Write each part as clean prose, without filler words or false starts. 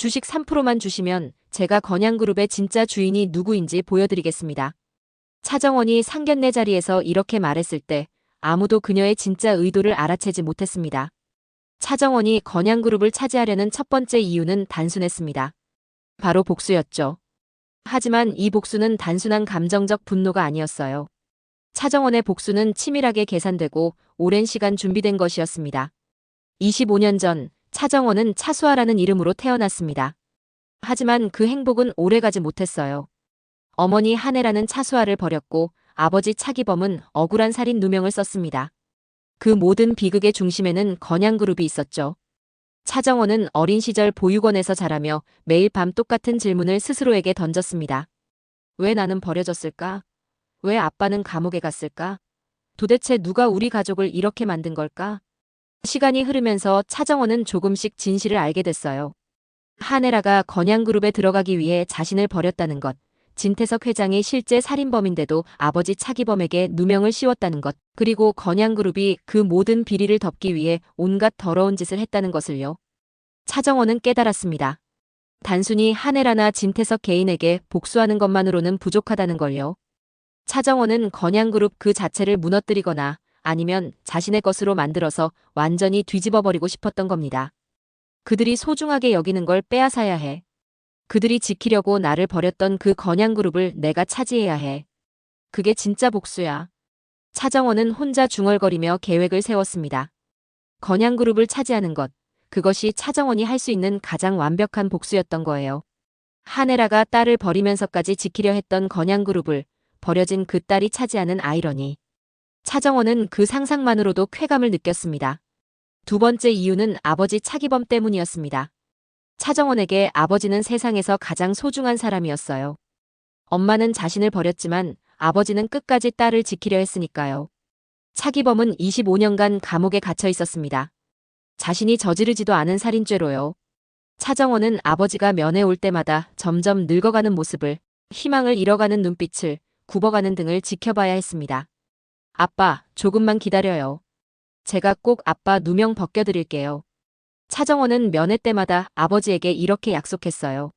주식 3%만 주시면 제가 건양그룹의 진짜 주인이 누구인지 보여드리겠습니다. 차정원이 상견례 자리에서 이렇게 말했을 때 아무도 그녀의 진짜 의도를 알아채지 못했습니다. 차정원이 건양그룹을 차지하려는 첫 번째 이유는 단순했습니다. 바로 복수였죠. 하지만 이 복수는 단순한 감정적 분노가 아니었어요. 차정원의 복수는 치밀하게 계산되고 오랜 시간 준비된 것이었습니다. 25년 전 차정원은 차수아라는 이름으로 태어났습니다. 하지만 그 행복은 오래가지 못했어요. 어머니 한혜라는 차수아를 버렸고 아버지 차기범은 억울한 살인 누명을 썼습니다. 그 모든 비극의 중심에는 건양그룹이 있었죠. 차정원은 어린 시절 보육원에서 자라며 매일 밤 똑같은 질문을 스스로에게 던졌습니다. 왜 나는 버려졌을까? 왜 아빠는 감옥에 갔을까? 도대체 누가 우리 가족을 이렇게 만든 걸까? 시간이 흐르면서 차정원은 조금씩 진실을 알게 됐어요. 한혜라가 건양그룹에 들어가기 위해 자신을 버렸다는 것, 진태석 회장이 실제 살인범인데도 아버지 차기범에게 누명을 씌웠다는 것, 그리고 건양그룹이 그 모든 비리를 덮기 위해 온갖 더러운 짓을 했다는 것을요. 차정원은 깨달았습니다. 단순히 한혜라나 진태석 개인에게 복수하는 것만으로는 부족하다는 걸요. 차정원은 건양그룹 그 자체를 무너뜨리거나 아니면 자신의 것으로 만들어서 완전히 뒤집어버리고 싶었던 겁니다. 그들이 소중하게 여기는 걸 빼앗아야 해. 그들이 지키려고 나를 버렸던 그 건양그룹을 내가 차지해야 해. 그게 진짜 복수야. 차정원은 혼자 중얼거리며 계획을 세웠습니다. 건양그룹을 차지하는 것, 그것이 차정원이 할 수 있는 가장 완벽한 복수였던 거예요. 한혜라가 딸을 버리면서까지 지키려 했던 건양그룹을 버려진 그 딸이 차지하는 아이러니. 차정원은 그 상상만으로도 쾌감을 느꼈습니다. 두 번째 이유는 아버지 차기범 때문이었습니다. 차정원에게 아버지는 세상에서 가장 소중한 사람이었어요. 엄마는 자신을 버렸지만 아버지는 끝까지 딸을 지키려 했으니까요. 차기범은 25년간 감옥에 갇혀 있었습니다. 자신이 저지르지도 않은 살인죄로요. 차정원은 아버지가 면회 올 때마다 점점 늙어가는 모습을, 희망을 잃어가는 눈빛을, 굽어가는 등을 지켜봐야 했습니다. 아빠, 조금만 기다려요. 제가 꼭 아빠 누명 벗겨드릴게요. 차정원은 면회 때마다 아버지에게 이렇게 약속했어요.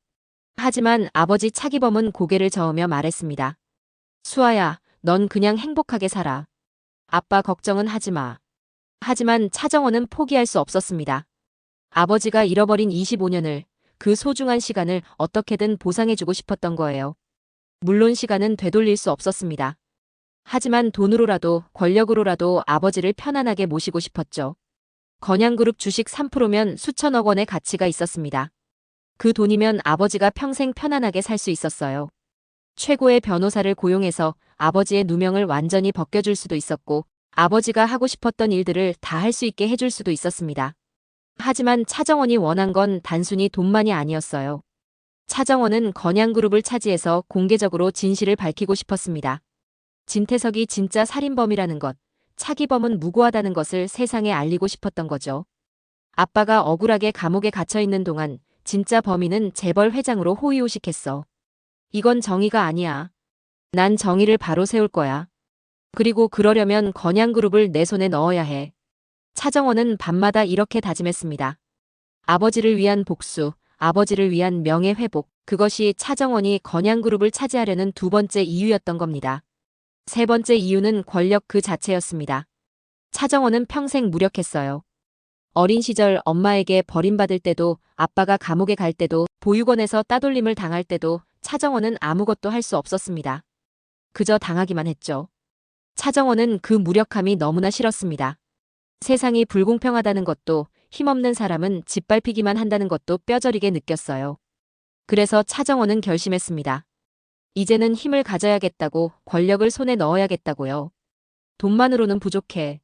하지만 아버지 차기범은 고개를 저으며 말했습니다. 수아야, 넌 그냥 행복하게 살아. 아빠 걱정은 하지 마. 하지만 차정원은 포기할 수 없었습니다. 아버지가 잃어버린 25년을, 그 소중한 시간을 어떻게든 보상해주고 싶었던 거예요. 물론 시간은 되돌릴 수 없었습니다. 하지만 돈으로라도 권력으로라도 아버지를 편안하게 모시고 싶었죠. 건양그룹 주식 3%면 수천억 원의 가치가 있었습니다. 그 돈이면 아버지가 평생 편안하게 살 수 있었어요. 최고의 변호사를 고용해서 아버지의 누명을 완전히 벗겨줄 수도 있었고 아버지가 하고 싶었던 일들을 다 할 수 있게 해줄 수도 있었습니다. 하지만 차정원이 원한 건 단순히 돈만이 아니었어요. 차정원은 건양그룹을 차지해서 공개적으로 진실을 밝히고 싶었습니다. 진태석이 진짜 살인범이라는 것, 차기범은 무고하다는 것을 세상에 알리고 싶었던 거죠. 아빠가 억울하게 감옥에 갇혀 있는 동안 진짜 범인은 재벌 회장으로 호의호식했어. 이건 정의가 아니야. 난 정의를 바로 세울 거야. 그리고 그러려면 건양그룹을 내 손에 넣어야 해. 차정원은 밤마다 이렇게 다짐했습니다. 아버지를 위한 복수, 아버지를 위한 명예회복, 그것이 차정원이 건양그룹을 차지하려는 두 번째 이유였던 겁니다. 세 번째 이유는 권력 그 자체였습니다. 차정원은 평생 무력했어요. 어린 시절 엄마에게 버림받을 때도 아빠가 감옥에 갈 때도 보육원에서 따돌림을 당할 때도 차정원은 아무것도 할 수 없었습니다. 그저 당하기만 했죠. 차정원은 그 무력함이 너무나 싫었습니다. 세상이 불공평하다는 것도 힘없는 사람은 짓밟히기만 한다는 것도 뼈저리게 느꼈어요. 그래서 차정원은 결심했습니다. 이제는 힘을 가져야겠다고, 권력을 손에 넣어야겠다고요. 돈만으로는 부족해.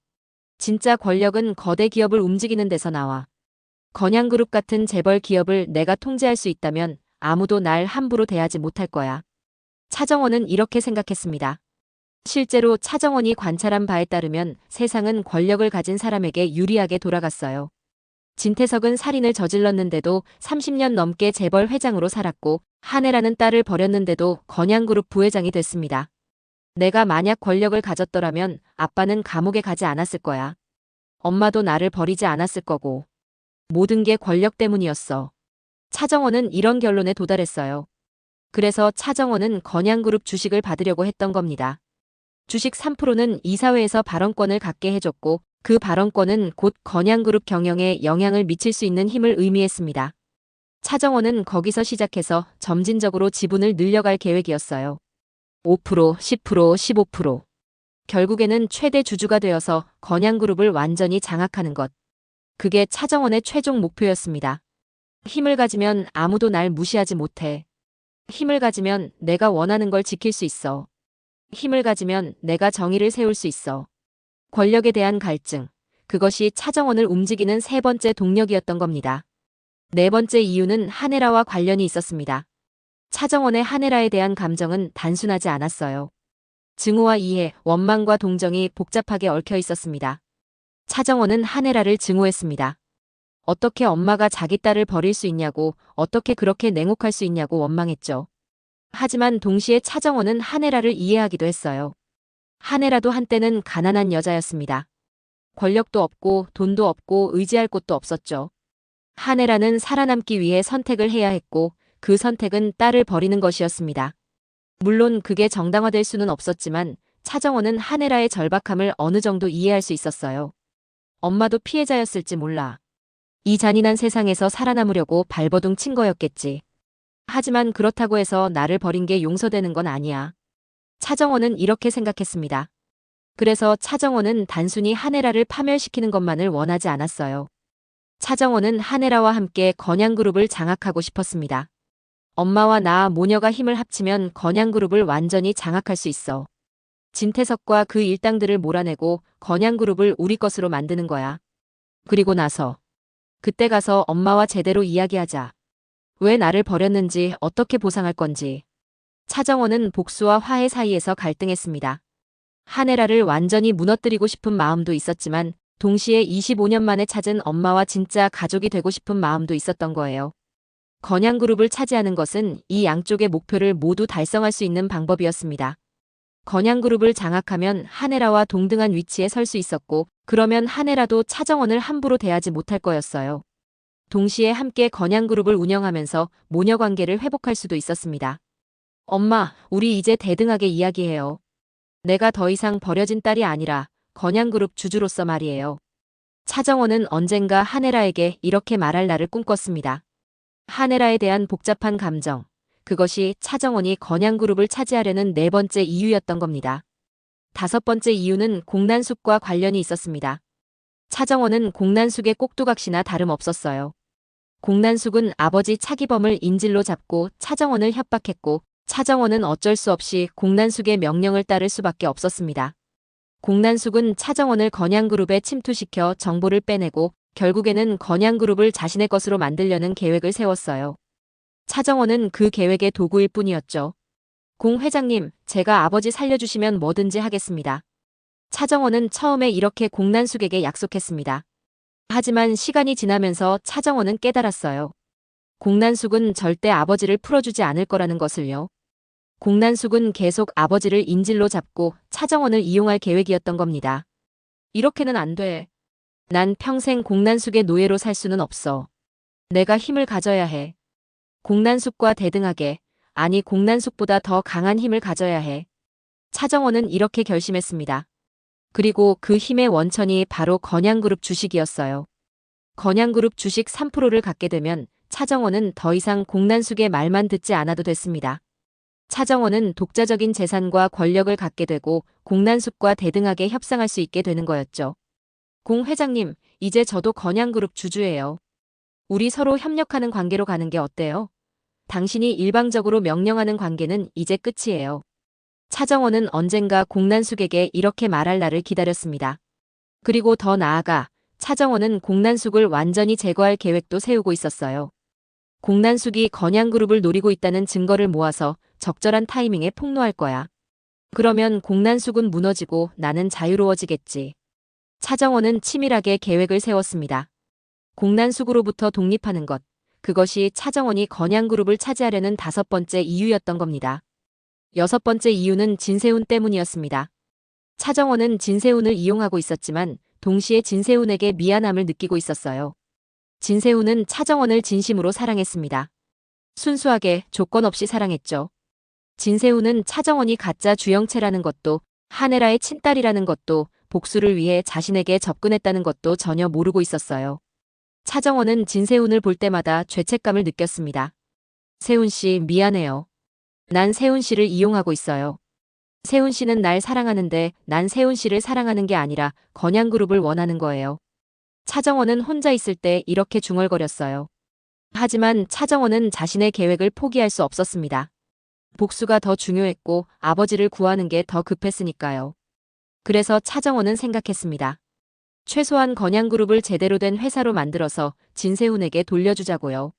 진짜 권력은 거대 기업을 움직이는 데서 나와. 건양그룹 같은 재벌 기업을 내가 통제할 수 있다면 아무도 날 함부로 대하지 못할 거야. 차정원은 이렇게 생각했습니다. 실제로 차정원이 관찰한 바에 따르면 세상은 권력을 가진 사람에게 유리하게 돌아갔어요. 진태석은 살인을 저질렀는데도 30년 넘게 재벌 회장으로 살았고 한혜라는 딸을 버렸는데도 건양그룹 부회장이 됐습니다. 내가 만약 권력을 가졌더라면 아빠는 감옥에 가지 않았을 거야. 엄마도 나를 버리지 않았을 거고. 모든 게 권력 때문이었어. 차정원은 이런 결론에 도달했어요. 그래서 차정원은 건양그룹 주식을 받으려고 했던 겁니다. 주식 3%는 이사회에서 발언권을 갖게 해줬고 그 발언권은 곧 건양그룹 경영에 영향을 미칠 수 있는 힘을 의미했습니다. 차정원은 거기서 시작해서 점진적으로 지분을 늘려갈 계획이었어요. 5%, 10%, 15%. 결국에는 최대 주주가 되어서 건양그룹을 완전히 장악하는 것. 그게 차정원의 최종 목표였습니다. 힘을 가지면 아무도 날 무시하지 못해. 힘을 가지면 내가 원하는 걸 지킬 수 있어. 힘을 가지면 내가 정의를 세울 수 있어. 권력에 대한 갈증. 그것이 차정원을 움직이는 세 번째 동력이었던 겁니다. 네 번째 이유는 한혜라와 관련이 있었습니다. 차정원의 한혜라에 대한 감정은 단순하지 않았어요. 증오와 이해, 원망과 동정이 복잡하게 얽혀 있었습니다. 차정원은 한혜라를 증오했습니다. 어떻게 엄마가 자기 딸을 버릴 수 있냐고, 어떻게 그렇게 냉혹할 수 있냐고 원망했죠. 하지만 동시에 차정원은 한혜라를 이해하기도 했어요. 한혜라도 한때는 가난한 여자였습니다. 권력도 없고 돈도 없고 의지할 곳도 없었죠. 한혜라는 살아남기 위해 선택을 해야 했고 그 선택은 딸을 버리는 것이었습니다. 물론 그게 정당화될 수는 없었지만 차정원은 한혜라의 절박함을 어느 정도 이해할 수 있었어요. 엄마도 피해자였을지 몰라. 이 잔인한 세상에서 살아남으려고 발버둥 친 거였겠지. 하지만 그렇다고 해서 나를 버린 게 용서되는 건 아니야. 차정원은 이렇게 생각했습니다. 그래서 차정원은 단순히 한혜라를 파멸시키는 것만을 원하지 않았어요. 차정원은 한혜라와 함께 건양그룹을 장악하고 싶었습니다. 엄마와 나 모녀가 힘을 합치면 건양그룹을 완전히 장악할 수 있어. 진태석과 그 일당들을 몰아내고 건양그룹을 우리 것으로 만드는 거야. 그리고 나서 그때 가서 엄마와 제대로 이야기하자. 왜 나를 버렸는지 어떻게 보상할 건지. 차정원은 복수와 화해 사이에서 갈등했습니다. 한혜라를 완전히 무너뜨리고 싶은 마음도 있었지만 동시에 25년 만에 찾은 엄마와 진짜 가족이 되고 싶은 마음도 있었던 거예요. 건양그룹을 차지하는 것은 이 양쪽의 목표를 모두 달성할 수 있는 방법이었습니다. 건양그룹을 장악하면 한혜라와 동등한 위치에 설 수 있었고 그러면 한혜라도 차정원을 함부로 대하지 못할 거였어요. 동시에 함께 건양그룹을 운영하면서 모녀 관계를 회복할 수도 있었습니다. 엄마, 우리 이제 대등하게 이야기해요. 내가 더 이상 버려진 딸이 아니라 건양그룹 주주로서 말이에요. 차정원은 언젠가 한혜라에게 이렇게 말할 날을 꿈꿨습니다. 한혜라에 대한 복잡한 감정, 그것이 차정원이 건양그룹을 차지하려는 네 번째 이유였던 겁니다. 다섯 번째 이유는 공난숙과 관련이 있었습니다. 차정원은 공난숙의 꼭두각시나 다름없었어요. 공난숙은 아버지 차기범을 인질로 잡고 차정원을 협박했고 차정원은 어쩔 수 없이 공난숙의 명령을 따를 수밖에 없었습니다. 공난숙은 차정원을 건양그룹에 침투시켜 정보를 빼내고 결국에는 건양그룹을 자신의 것으로 만들려는 계획을 세웠어요. 차정원은 그 계획의 도구일 뿐이었죠. 공 회장님, 제가 아버지 살려주시면 뭐든지 하겠습니다. 차정원은 처음에 이렇게 공난숙에게 약속했습니다. 하지만 시간이 지나면서 차정원은 깨달았어요. 공난숙은 절대 아버지를 풀어주지 않을 거라는 것을요. 공난숙은 계속 아버지를 인질로 잡고 차정원을 이용할 계획이었던 겁니다. 이렇게는 안 돼. 난 평생 공난숙의 노예로 살 수는 없어. 내가 힘을 가져야 해. 공난숙과 대등하게, 아니 공난숙보다 더 강한 힘을 가져야 해. 차정원은 이렇게 결심했습니다. 그리고 그 힘의 원천이 바로 건양그룹 주식이었어요. 건양그룹 주식 3%를 갖게 되면 차정원은 더 이상 공난숙의 말만 듣지 않아도 됐습니다. 차정원은 독자적인 재산과 권력을 갖게 되고 공난숙과 대등하게 협상할 수 있게 되는 거였죠. 공 회장님, 이제 저도 건양그룹 주주예요. 우리 서로 협력하는 관계로 가는 게 어때요? 당신이 일방적으로 명령하는 관계는 이제 끝이에요. 차정원은 언젠가 공난숙에게 이렇게 말할 날을 기다렸습니다. 그리고 더 나아가 차정원은 공난숙을 완전히 제거할 계획도 세우고 있었어요. 공난숙이 건양그룹을 노리고 있다는 증거를 모아서 적절한 타이밍에 폭로할 거야. 그러면 공난숙은 무너지고 나는 자유로워지겠지. 차정원은 치밀하게 계획을 세웠습니다. 공난숙으로부터 독립하는 것, 그것이 차정원이 건양그룹을 차지하려는 다섯 번째 이유였던 겁니다. 여섯 번째 이유는 진세훈 때문이었습니다. 차정원은 진세훈을 이용하고 있었지만 동시에 진세훈에게 미안함을 느끼고 있었어요. 진세훈은 차정원을 진심으로 사랑했습니다. 순수하게 조건 없이 사랑했죠. 진세훈은 차정원이 가짜 주영채라는 것도 한혜라의 친딸이라는 것도 복수를 위해 자신에게 접근했다는 것도 전혀 모르고 있었어요. 차정원은 진세훈을 볼 때마다 죄책감을 느꼈습니다. 세훈 씨, 미안해요. 난 세훈 씨를 이용하고 있어요. 세훈 씨는 날 사랑하는데 난 세훈 씨를 사랑하는 게 아니라 건양그룹을 원하는 거예요. 차정원은 혼자 있을 때 이렇게 중얼거렸어요. 하지만 차정원은 자신의 계획을 포기할 수 없었습니다. 복수가 더 중요했고 아버지를 구하는 게 더 급했으니까요. 그래서 차정원은 생각했습니다. 최소한 건양그룹을 제대로 된 회사로 만들어서 진세훈에게 돌려주자고요.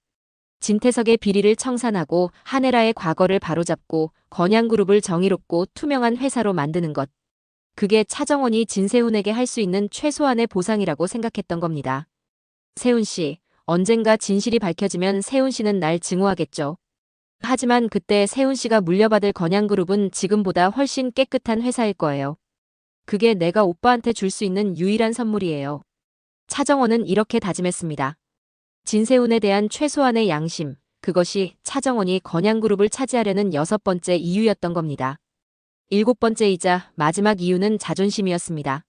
진태석의 비리를 청산하고 한혜라의 과거를 바로잡고 건양그룹을 정의롭고 투명한 회사로 만드는 것. 그게 차정원이 진세훈에게 할 수 있는 최소한의 보상이라고 생각했던 겁니다. 세훈 씨, 언젠가 진실이 밝혀지면 세훈 씨는 날 증오하겠죠. 하지만 그때 세훈 씨가 물려받을 건양그룹은 지금보다 훨씬 깨끗한 회사일 거예요. 그게 내가 오빠한테 줄 수 있는 유일한 선물이에요. 차정원은 이렇게 다짐했습니다. 진세훈에 대한 최소한의 양심, 그것이 차정원이 건양그룹을 차지하려는 6번째 이유였던 겁니다. 7번째이자 마지막 이유는 자존심이었습니다.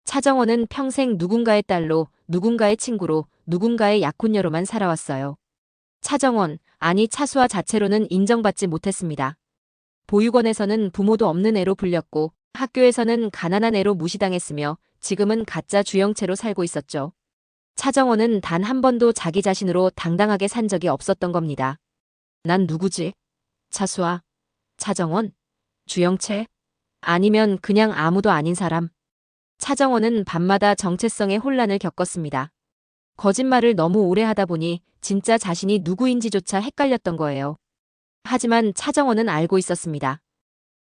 차정원은 평생 누군가의 딸로, 누군가의 친구로, 누군가의 약혼녀로만 살아왔어요. 차정원, 아니 차수아 자체로는 인정받지 못했습니다. 보육원에서는 부모도 없는 애로 불렸고 학교에서는 가난한 애로 무시당했으며 지금은 가짜 주영채로 살고 있었죠. 차정원은 단 한 번도 자기 자신으로 당당하게 산 적이 없었던 겁니다. 난 누구지? 차수아? 차정원? 주영채? 아니면 그냥 아무도 아닌 사람? 차정원은 밤마다 정체성의 혼란을 겪었습니다. 거짓말을 너무 오래 하다 보니 진짜 자신이 누구인지조차 헷갈렸던 거예요. 하지만 차정원은 알고 있었습니다.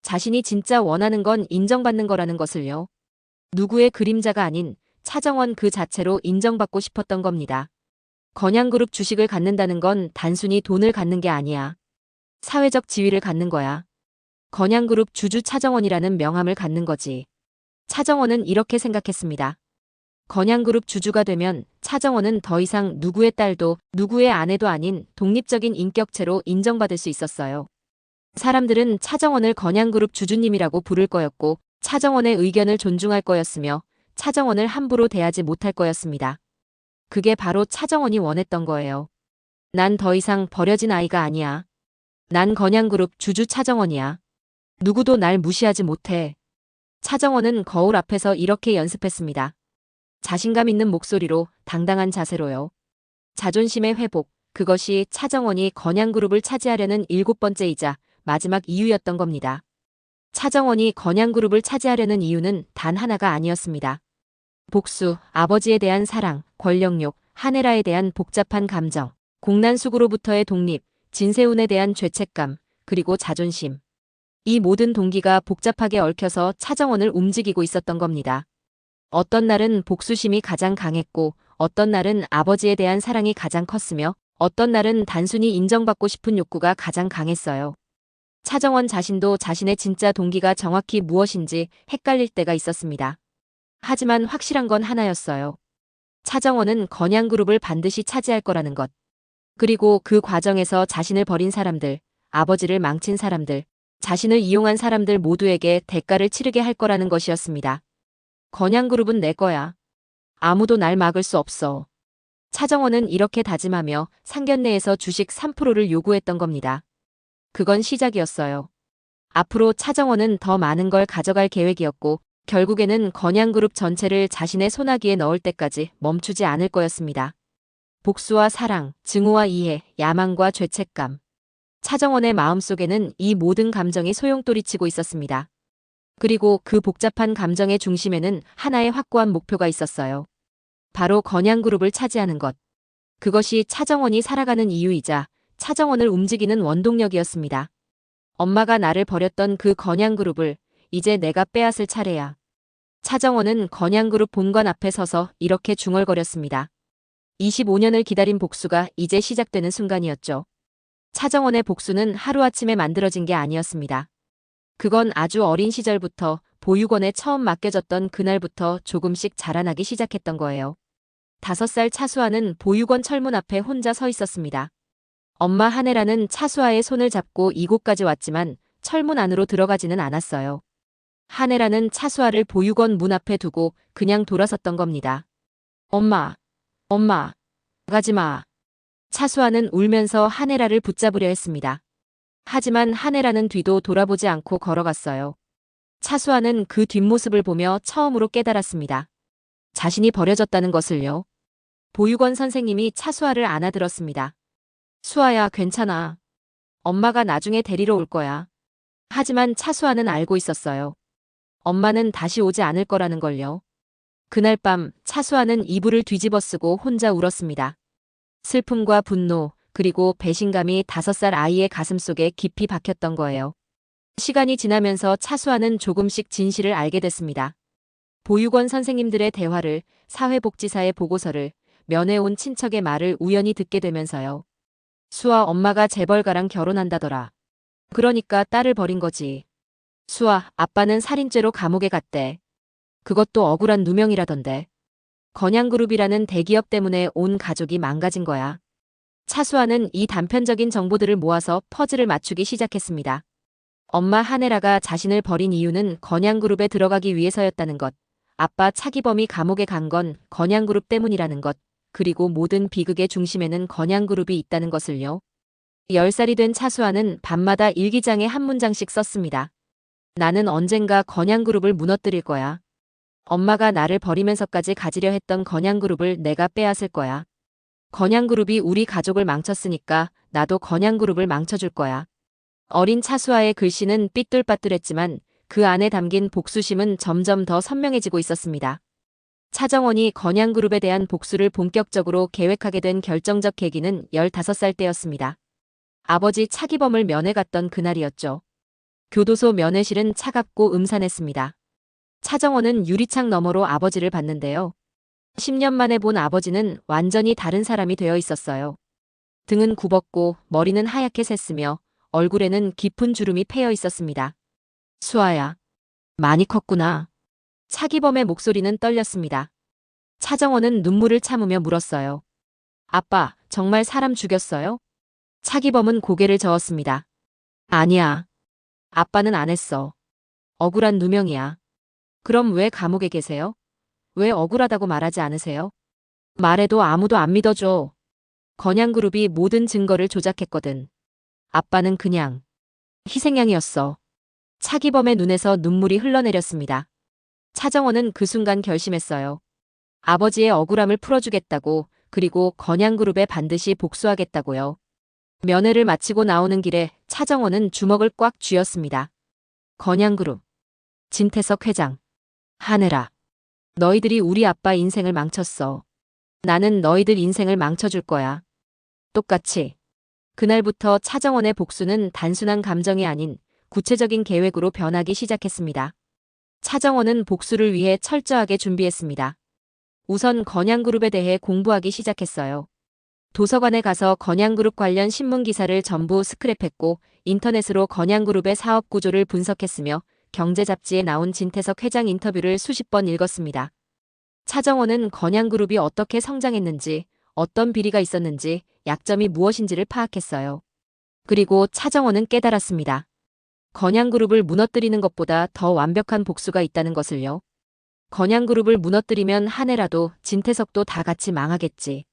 자신이 진짜 원하는 건 인정받는 거라는 것을요. 누구의 그림자가 아닌 차정원 그 자체로 인정받고 싶었던 겁니다. 건양그룹 주식을 갖는다는 건 단순히 돈을 갖는 게 아니야. 사회적 지위를 갖는 거야. 건양그룹 주주 차정원이라는 명함을 갖는 거지. 차정원은 이렇게 생각했습니다. 건양그룹 주주가 되면 차정원은 더 이상 누구의 딸도 누구의 아내도 아닌 독립적인 인격체로 인정받을 수 있었어요. 사람들은 차정원을 건양그룹 주주님이라고 부를 거였고 차정원의 의견을 존중할 거였으며 차정원을 함부로 대하지 못할 거였습니다. 그게 바로 차정원이 원했던 거예요. 난 더 이상 버려진 아이가 아니야. 난 건양그룹 주주 차정원이야. 누구도 날 무시하지 못해. 차정원은 거울 앞에서 이렇게 연습했습니다. 자신감 있는 목소리로 당당한 자세로요. 자존심의 회복, 그것이 차정원이 건양그룹을 차지하려는 7번째이자 마지막 이유였던 겁니다. 차정원이 건양그룹을 차지하려는 이유는 단 하나가 아니었습니다. 복수, 아버지에 대한 사랑, 권력욕, 한혜라에 대한 복잡한 감정, 공난숙으로부터의 독립, 진세훈에 대한 죄책감, 그리고 자존심. 이 모든 동기가 복잡하게 얽혀서 차정원을 움직이고 있었던 겁니다. 어떤 날은 복수심이 가장 강했고 어떤 날은 아버지에 대한 사랑이 가장 컸으며 어떤 날은 단순히 인정받고 싶은 욕구가 가장 강했어요. 차정원 자신도 자신의 진짜 동기가 정확히 무엇인지 헷갈릴 때가 있었습니다. 하지만 확실한 건 하나였어요. 차정원은 건양그룹을 반드시 차지할 거라는 것. 그리고 그 과정에서 자신을 버린 사람들, 아버지를 망친 사람들, 자신을 이용한 사람들 모두에게 대가를 치르게 할 거라는 것이었습니다. 건양그룹은 내 거야. 아무도 날 막을 수 없어. 차정원은 이렇게 다짐하며 상견례에서 주식 3%를 요구했던 겁니다. 그건 시작이었어요. 앞으로 차정원은 더 많은 걸 가져갈 계획이었고 결국에는 건양그룹 전체를 자신의 손아귀에 넣을 때까지 멈추지 않을 거였습니다. 복수와 사랑, 증오와 이해, 야망과 죄책감. 차정원의 마음속에는 이 모든 감정이 소용돌이치고 있었습니다. 그리고 그 복잡한 감정의 중심에는 하나의 확고한 목표가 있었어요. 바로 건양그룹을 차지하는 것. 그것이 차정원이 살아가는 이유이자 차정원을 움직이는 원동력이었습니다. 엄마가 나를 버렸던 그 건양그룹을 이제 내가 빼앗을 차례야. 차정원은 건양그룹 본관 앞에 서서 이렇게 중얼거렸습니다. 25년을 기다린 복수가 이제 시작되는 순간이었죠. 차정원의 복수는 하루아침에 만들어진 게 아니었습니다. 그건 아주 어린 시절부터 보육원에 처음 맡겨졌던 그날부터 조금씩 자라나기 시작했던 거예요. 5살 차수아는 보육원 철문 앞에 혼자 서 있었습니다. 엄마 하네라는 차수아의 손을 잡고 이곳까지 왔지만 철문 안으로 들어가지는 않았어요. 하네라는 차수아를 보육원 문 앞에 두고 그냥 돌아섰던 겁니다. 엄마, 엄마, 가지 마. 차수아는 울면서 하네라를 붙잡으려 했습니다. 하지만 하네라는 뒤도 돌아보지 않고 걸어갔어요. 차수아는 그 뒷모습을 보며 처음으로 깨달았습니다. 자신이 버려졌다는 것을요. 보육원 선생님이 차수아를 안아들었습니다. 수아야, 괜찮아. 엄마가 나중에 데리러 올 거야. 하지만 차수아는 알고 있었어요. 엄마는 다시 오지 않을 거라는 걸요. 그날 밤 차수아는 이불을 뒤집어 쓰고 혼자 울었습니다. 슬픔과 분노, 그리고 배신감이 5살 아이의 가슴속에 깊이 박혔던 거예요. 시간이 지나면서 차수아는 조금씩 진실을 알게 됐습니다. 보육원 선생님들의 대화를, 사회복지사의 보고서를, 면회 온 친척의 말을 우연히 듣게 되면서요. 수아 엄마가 재벌가랑 결혼한다더라. 그러니까 딸을 버린 거지. 수아 아빠는 살인죄로 감옥에 갔대. 그것도 억울한 누명이라던데. 건양그룹이라는 대기업 때문에 온 가족이 망가진 거야. 차수아는 이 단편적인 정보들을 모아서 퍼즐을 맞추기 시작했습니다. 엄마 하네라가 자신을 버린 이유는 건양그룹에 들어가기 위해서였다는 것. 아빠 차기범이 감옥에 간 건 건양그룹 때문이라는 것. 그리고 모든 비극의 중심에는 건양그룹이 있다는 것을요. 10살이 된 차수아는 밤마다 일기장에 한 문장씩 썼습니다. 나는 언젠가 건양그룹을 무너뜨릴 거야. 엄마가 나를 버리면서까지 가지려 했던 건양그룹을 내가 빼앗을 거야. 건양그룹이 우리 가족을 망쳤으니까 나도 건양그룹을 망쳐줄 거야. 어린 차수아의 글씨는 삐뚤빠뚤했지만 그 안에 담긴 복수심은 점점 더 선명해지고 있었습니다. 차정원이 건양그룹에 대한 복수를 본격적으로 계획하게 된 결정적 계기는 15살 때였습니다. 아버지 차기범을 면회 갔던 그날이었죠. 교도소 면회실은 차갑고 음산했습니다. 차정원은 유리창 너머로 아버지를 봤는데요. 10년 만에 본 아버지는 완전히 다른 사람이 되어 있었어요. 등은 굽었고 머리는 하얗게 샜으며 얼굴에는 깊은 주름이 패여 있었습니다. 수아야, 많이 컸구나. 차기범의 목소리는 떨렸습니다. 차정원은 눈물을 참으며 물었어요. 아빠, 정말 사람 죽였어요? 차기범은 고개를 저었습니다. 아니야. 아빠는 안 했어. 억울한 누명이야. 그럼 왜 감옥에 계세요? 왜 억울하다고 말하지 않으세요? 말해도 아무도 안 믿어줘. 건양그룹이 모든 증거를 조작했거든. 아빠는 그냥 희생양이었어. 차기범의 눈에서 눈물이 흘러내렸습니다. 차정원은 그 순간 결심했어요. 아버지의 억울함을 풀어주겠다고, 그리고 건양그룹에 반드시 복수하겠다고요. 면회를 마치고 나오는 길에 차정원은 주먹을 꽉 쥐었습니다. 건양그룹, 진태석 회장, 하네라. 너희들이 우리 아빠 인생을 망쳤어. 나는 너희들 인생을 망쳐줄 거야. 똑같이. 그날부터 차정원의 복수는 단순한 감정이 아닌 구체적인 계획으로 변하기 시작했습니다. 차정원은 복수를 위해 철저하게 준비했습니다. 우선 건양그룹에 대해 공부하기 시작했어요. 도서관에 가서 건양그룹 관련 신문 기사를 전부 스크랩했고 인터넷으로 건양그룹의 사업 구조를 분석했으며 경제 잡지에 나온 진태석 회장 인터뷰를 수십 번 읽었습니다. 차정원은 건양그룹이 어떻게 성장했는지, 어떤 비리가 있었는지, 약점이 무엇인지를 파악했어요. 그리고 차정원은 깨달았습니다. 건양그룹을 무너뜨리는 것보다 더 완벽한 복수가 있다는 것을요. 건양그룹을 무너뜨리면 하네라도 진태석도 다 같이 망하겠지.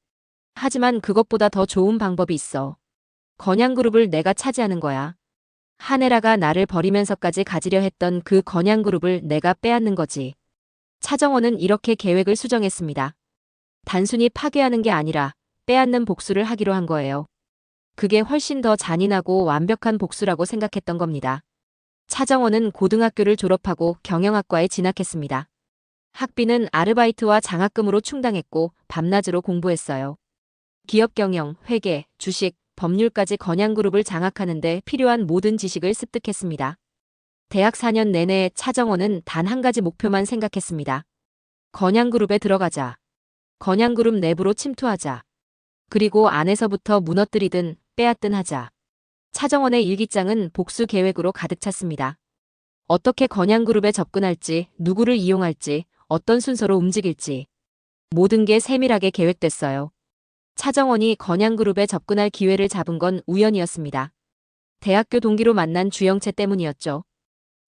하지만 그것보다 더 좋은 방법이 있어. 건양그룹을 내가 차지하는 거야. 하네라가 나를 버리면서까지 가지려 했던 그 건양그룹을 내가 빼앗는 거지. 차정원은 이렇게 계획을 수정했습니다. 단순히 파괴하는 게 아니라 빼앗는 복수를 하기로 한 거예요. 그게 훨씬 더 잔인하고 완벽한 복수라고 생각했던 겁니다. 차정원은 고등학교를 졸업하고 경영학과에 진학했습니다. 학비는 아르바이트와 장학금으로 충당했고 밤낮으로 공부했어요. 기업 경영, 회계, 주식, 법률까지 건양그룹을 장악하는 데 필요한 모든 지식을 습득했습니다. 대학 4년 내내 차정원은 단 한 가지 목표만 생각했습니다. 건양그룹에 들어가자. 건양그룹 내부로 침투하자. 그리고 안에서부터 무너뜨리든 빼앗든 하자. 차정원의 일기장은 복수 계획으로 가득 찼습니다. 어떻게 건양그룹에 접근할지, 누구를 이용할지, 어떤 순서로 움직일지. 모든 게 세밀하게 계획됐어요. 차정원이 건양그룹에 접근할 기회를 잡은 건 우연이었습니다. 대학교 동기로 만난 주영채 때문이었죠.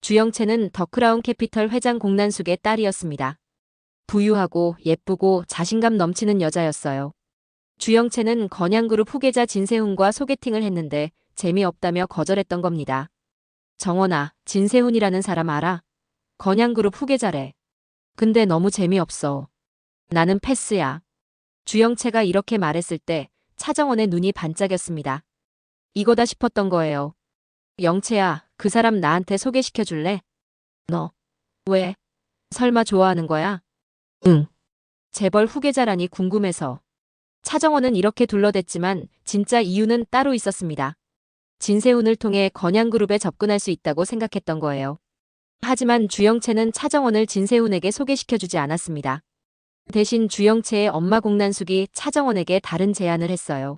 주영채는 더크라운 캐피털 회장 공난숙의 딸이었습니다. 부유하고 예쁘고 자신감 넘치는 여자였어요. 주영채는 건양그룹 후계자 진세훈과 소개팅을 했는데 재미없다며 거절했던 겁니다. 정원아, 진세훈이라는 사람 알아? 건양그룹 후계자래. 근데 너무 재미없어. 나는 패스야. 주영채가 이렇게 말했을 때 차정원의 눈이 반짝였습니다. 이거다 싶었던 거예요. 영채야, 그 사람 나한테 소개시켜 줄래? 너. 왜? 설마 좋아하는 거야? 응. 재벌 후계자라니 궁금해서. 차정원은 이렇게 둘러댔지만 진짜 이유는 따로 있었습니다. 진세훈을 통해 건양그룹에 접근할 수 있다고 생각했던 거예요. 하지만 주영채는 차정원을 진세훈에게 소개시켜주지 않았습니다. 대신 주영채의 엄마 공난숙이 차정원에게 다른 제안을 했어요.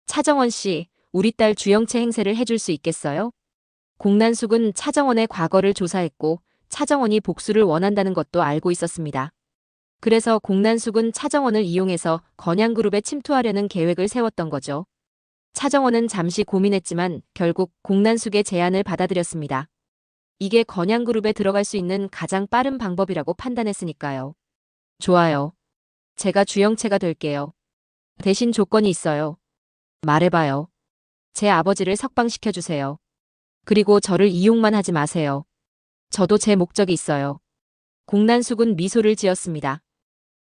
차정원 씨, 우리 딸 주영채 행세를 해줄 수 있겠어요? 공난숙은 차정원의 과거를 조사했고 차정원이 복수를 원한다는 것도 알고 있었습니다. 그래서 공난숙은 차정원을 이용해서 건양그룹에 침투하려는 계획을 세웠던 거죠. 차정원은 잠시 고민했지만 결국 공난숙의 제안을 받아들였습니다. 이게 건양그룹에 들어갈 수 있는 가장 빠른 방법이라고 판단했으니까요. 좋아요. 제가 주영채가 될게요. 대신 조건이 있어요. 말해봐요. 제 아버지를 석방시켜주세요. 그리고 저를 이용만 하지 마세요. 저도 제 목적이 있어요. 공난숙은 미소를 지었습니다.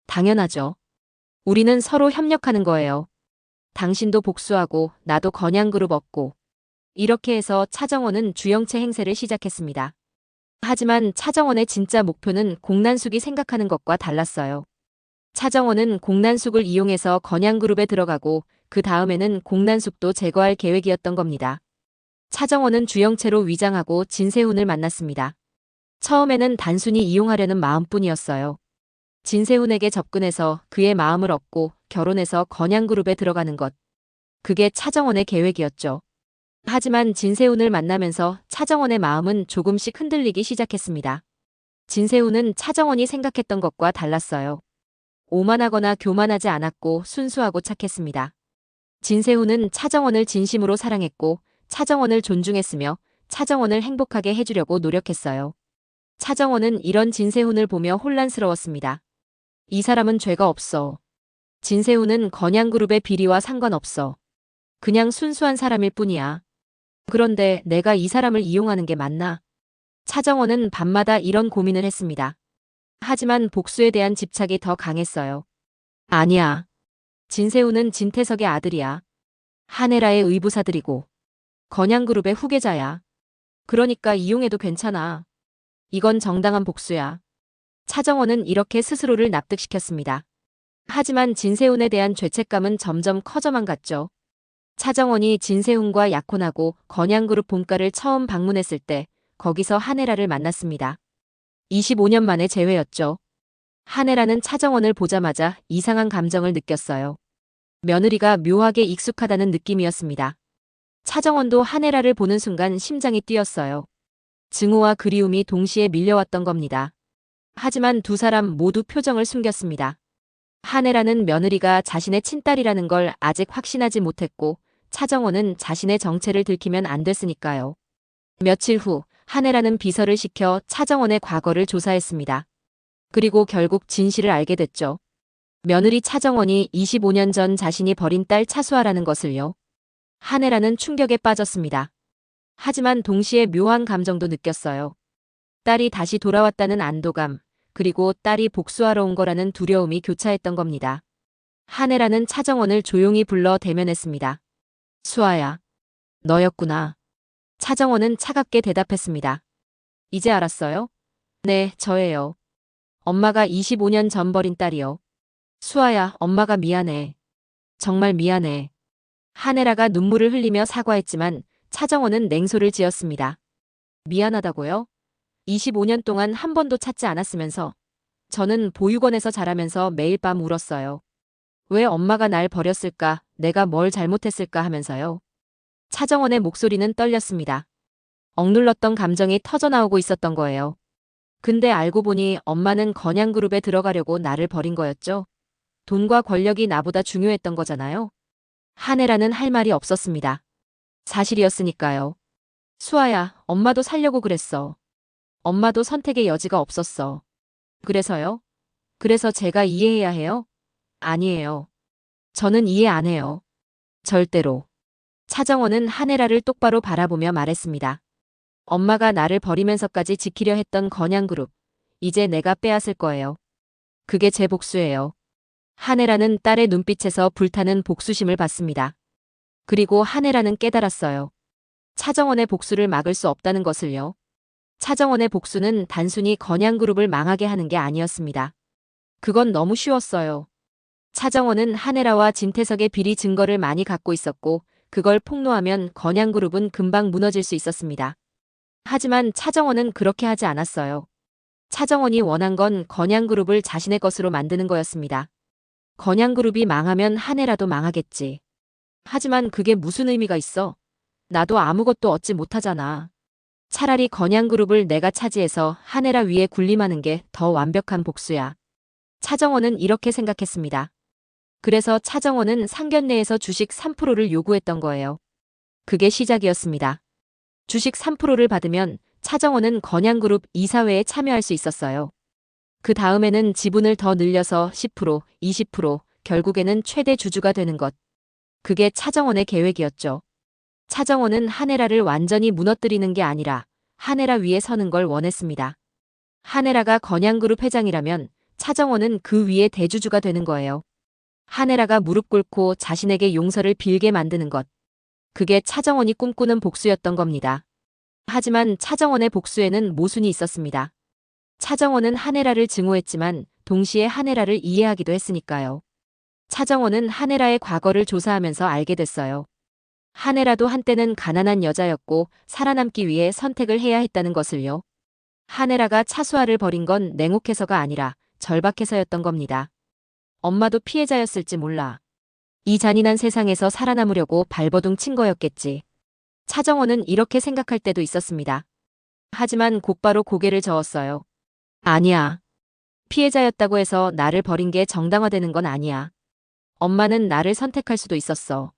당연하죠. 우리는 서로 협력하는 거예요. 당신도 복수하고 나도 건양그룹 얻고. 이렇게 해서 차정원은 주영채 행세를 시작했습니다. 하지만 차정원의 진짜 목표는 공난숙이 생각하는 것과 달랐어요. 차정원은 공난숙을 이용해서 건양그룹에 들어가고 그 다음에는 공난숙도 제거할 계획이었던 겁니다. 차정원은 주영채로 위장하고 진세훈을 만났습니다. 처음에는 단순히 이용하려는 마음뿐이었어요. 진세훈에게 접근해서 그의 마음을 얻고 결혼해서 건양그룹에 들어가는 것. 그게 차정원의 계획이었죠. 하지만 진세훈을 만나면서 차정원의 마음은 조금씩 흔들리기 시작했습니다. 진세훈은 차정원이 생각했던 것과 달랐어요. 오만하거나 교만하지 않았고 순수하고 착했습니다. 진세훈은 차정원을 진심으로 사랑했고 차정원을 존중했으며 차정원을 행복하게 해주려고 노력했어요. 차정원은 이런 진세훈을 보며 혼란스러웠습니다. 이 사람은 죄가 없어. 진세훈은 건양그룹의 비리와 상관없어. 그냥 순수한 사람일 뿐이야. 그런데 내가 이 사람을 이용하는 게 맞나? 차정원은 밤마다 이런 고민을 했습니다. 하지만 복수에 대한 집착이 더 강했어요. 아니야. 진세훈은 진태석의 아들이야. 한혜라의 의부사들이고 건양그룹의 후계자야. 그러니까 이용해도 괜찮아. 이건 정당한 복수야. 차정원은 이렇게 스스로를 납득시켰습니다. 하지만 진세훈에 대한 죄책감은 점점 커져만 갔죠. 차정원이 진세훈과 약혼하고 건양그룹 본가를 처음 방문했을 때 거기서 한혜라를 만났습니다. 25년 만에 재회였죠. 한혜라는 차정원을 보자마자 이상한 감정을 느꼈어요. 며느리가 묘하게 익숙하다는 느낌이었습니다. 차정원도 한혜라를 보는 순간 심장이 뛰었어요. 증오와 그리움이 동시에 밀려왔던 겁니다. 하지만 두 사람 모두 표정을 숨겼습니다. 한혜라는 며느리가 자신의 친딸이라는 걸 아직 확신하지 못했고 차정원은 자신의 정체를 들키면 안 됐으니까요. 며칠 후 한혜라는 비서를 시켜 차정원의 과거를 조사했습니다. 그리고 결국 진실을 알게 됐죠. 며느리 차정원이 25년 전 자신이 버린 딸 차수아라는 것을요. 한혜라는 충격에 빠졌습니다. 하지만 동시에 묘한 감정도 느꼈어요. 딸이 다시 돌아왔다는 안도감, 그리고 딸이 복수하러 온 거라는 두려움이 교차했던 겁니다. 한혜라는 차정원을 조용히 불러 대면했습니다. 수아야, 너였구나. 차정원은 차갑게 대답했습니다. 이제 알았어요? 네, 저예요. 엄마가 25년 전 버린 딸이요. 수아야, 엄마가 미안해. 정말 미안해. 한혜라가 눈물을 흘리며 사과했지만 차정원은 냉소를 지었습니다. 미안하다고요? 25년 동안 한 번도 찾지 않았으면서 저는 보육원에서 자라면서 매일 밤 울었어요. 왜 엄마가 날 버렸을까, 내가 뭘 잘못했을까 하면서요. 차정원의 목소리는 떨렸습니다. 억눌렀던 감정이 터져나오고 있었던 거예요. 근데 알고 보니 엄마는 건양그룹에 들어가려고 나를 버린 거였죠. 돈과 권력이 나보다 중요했던 거잖아요. 한혜라는 할 말이 없었습니다. 사실이었으니까요. 수아야, 엄마도 살려고 그랬어. 엄마도 선택의 여지가 없었어. 그래서요? 그래서 제가 이해해야 해요? 아니에요. 저는 이해 안 해요. 절대로. 차정원은 한혜라를 똑바로 바라보며 말했습니다. 엄마가 나를 버리면서까지 지키려 했던 건양그룹. 이제 내가 빼앗을 거예요. 그게 제 복수예요. 한혜라는 딸의 눈빛에서 불타는 복수심을 봤습니다. 그리고 한혜라는 깨달았어요. 차정원의 복수를 막을 수 없다는 것을요. 차정원의 복수는 단순히 건양그룹을 망하게 하는 게 아니었습니다. 그건 너무 쉬웠어요. 차정원은 한혜라와 진태석의 비리 증거를 많이 갖고 있었고 그걸 폭로하면 건양그룹은 금방 무너질 수 있었습니다. 하지만 차정원은 그렇게 하지 않았어요. 차정원이 원한 건 건양그룹을 자신의 것으로 만드는 거였습니다. 건양그룹이 망하면 한혜라도 망하겠지. 하지만 그게 무슨 의미가 있어? 나도 아무것도 얻지 못하잖아. 차라리 건양그룹을 내가 차지해서 한혜라 위에 군림하는 게 더 완벽한 복수야. 차정원은 이렇게 생각했습니다. 그래서 차정원은 상견례에서 주식 3%를 요구했던 거예요. 그게 시작이었습니다. 주식 3%를 받으면 차정원은 건양그룹 이사회에 참여할 수 있었어요. 그 다음에는 지분을 더 늘려서 10%, 20%, 결국에는 최대 주주가 되는 것. 그게 차정원의 계획이었죠. 차정원은 한혜라를 완전히 무너뜨리는 게 아니라 한혜라 위에 서는 걸 원했습니다. 한혜라가 건양그룹 회장이라면 차정원은 그 위에 대주주가 되는 거예요. 한혜라가 무릎 꿇고 자신에게 용서를 빌게 만드는 것. 그게 차정원이 꿈꾸는 복수였던 겁니다. 하지만 차정원의 복수에는 모순이 있었습니다. 차정원은 한혜라를 증오했지만 동시에 한혜라를 이해하기도 했으니까요. 차정원은 한혜라의 과거를 조사하면서 알게 됐어요. 한혜라도 한때는 가난한 여자였고 살아남기 위해 선택을 해야 했다는 것을요. 한혜라가 차수아를 버린 건 냉혹해서가 아니라 절박해서였던 겁니다. 엄마도 피해자였을지 몰라. 이 잔인한 세상에서 살아남으려고 발버둥 친 거였겠지. 차정원은 이렇게 생각할 때도 있었습니다. 하지만 곧바로 고개를 저었어요. 아니야. 피해자였다고 해서 나를 버린 게 정당화되는 건 아니야. 엄마는 나를 선택할 수도 있었어.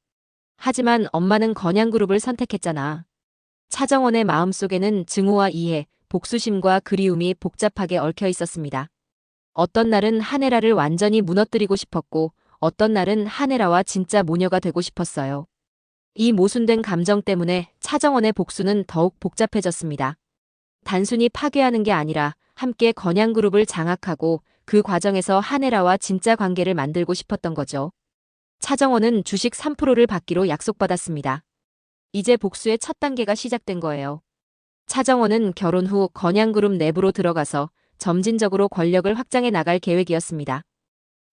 하지만 엄마는 건양그룹을 선택했잖아. 차정원의 마음속에는 증오와 이해, 복수심과 그리움이 복잡하게 얽혀 있었습니다. 어떤 날은 한혜라를 완전히 무너뜨리고 싶었고 어떤 날은 한혜라와 진짜 모녀가 되고 싶었어요. 이 모순된 감정 때문에 차정원의 복수는 더욱 복잡해졌습니다. 단순히 파괴하는 게 아니라 함께 건양그룹을 장악하고 그 과정에서 한혜라와 진짜 관계를 만들고 싶었던 거죠. 차정원은 주식 3%를 받기로 약속받았습니다. 이제 복수의 첫 단계가 시작된 거예요. 차정원은 결혼 후 건양그룹 내부로 들어가서 점진적으로 권력을 확장해 나갈 계획이었습니다.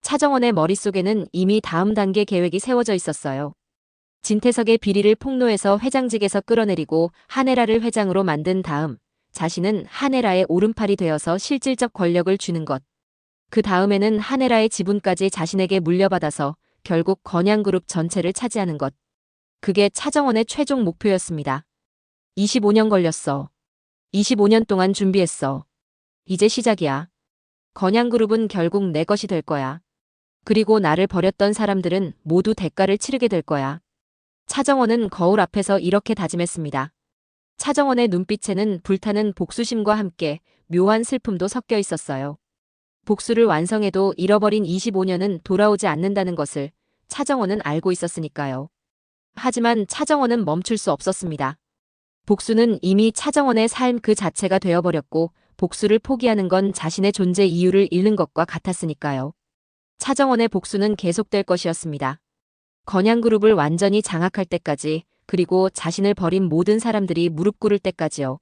차정원의 머릿속에는 이미 다음 단계 계획이 세워져 있었어요. 진태석의 비리를 폭로해서 회장직에서 끌어내리고 한혜라를 회장으로 만든 다음 자신은 한혜라의 오른팔이 되어서 실질적 권력을 쥐는 것. 그 다음에는 한혜라의 지분까지 자신에게 물려받아서 결국 건양그룹 전체를 차지하는 것. 그게 차정원의 최종 목표였습니다. 25년 걸렸어. 25년 동안 준비했어. 이제 시작이야. 건양그룹은 결국 내 것이 될 거야. 그리고 나를 버렸던 사람들은 모두 대가를 치르게 될 거야. 차정원은 거울 앞에서 이렇게 다짐했습니다. 차정원의 눈빛에는 불타는 복수심과 함께 묘한 슬픔도 섞여 있었어요. 복수를 완성해도 잃어버린 25년은 돌아오지 않는다는 것을 차정원은 알고 있었으니까요. 하지만 차정원은 멈출 수 없었습니다. 복수는 이미 차정원의 삶 그 자체가 되어버렸고 복수를 포기하는 건 자신의 존재 이유를 잃는 것과 같았으니까요. 차정원의 복수는 계속될 것이었습니다. 건양그룹을 완전히 장악할 때까지, 그리고 자신을 버린 모든 사람들이 무릎 꿇을 때까지요.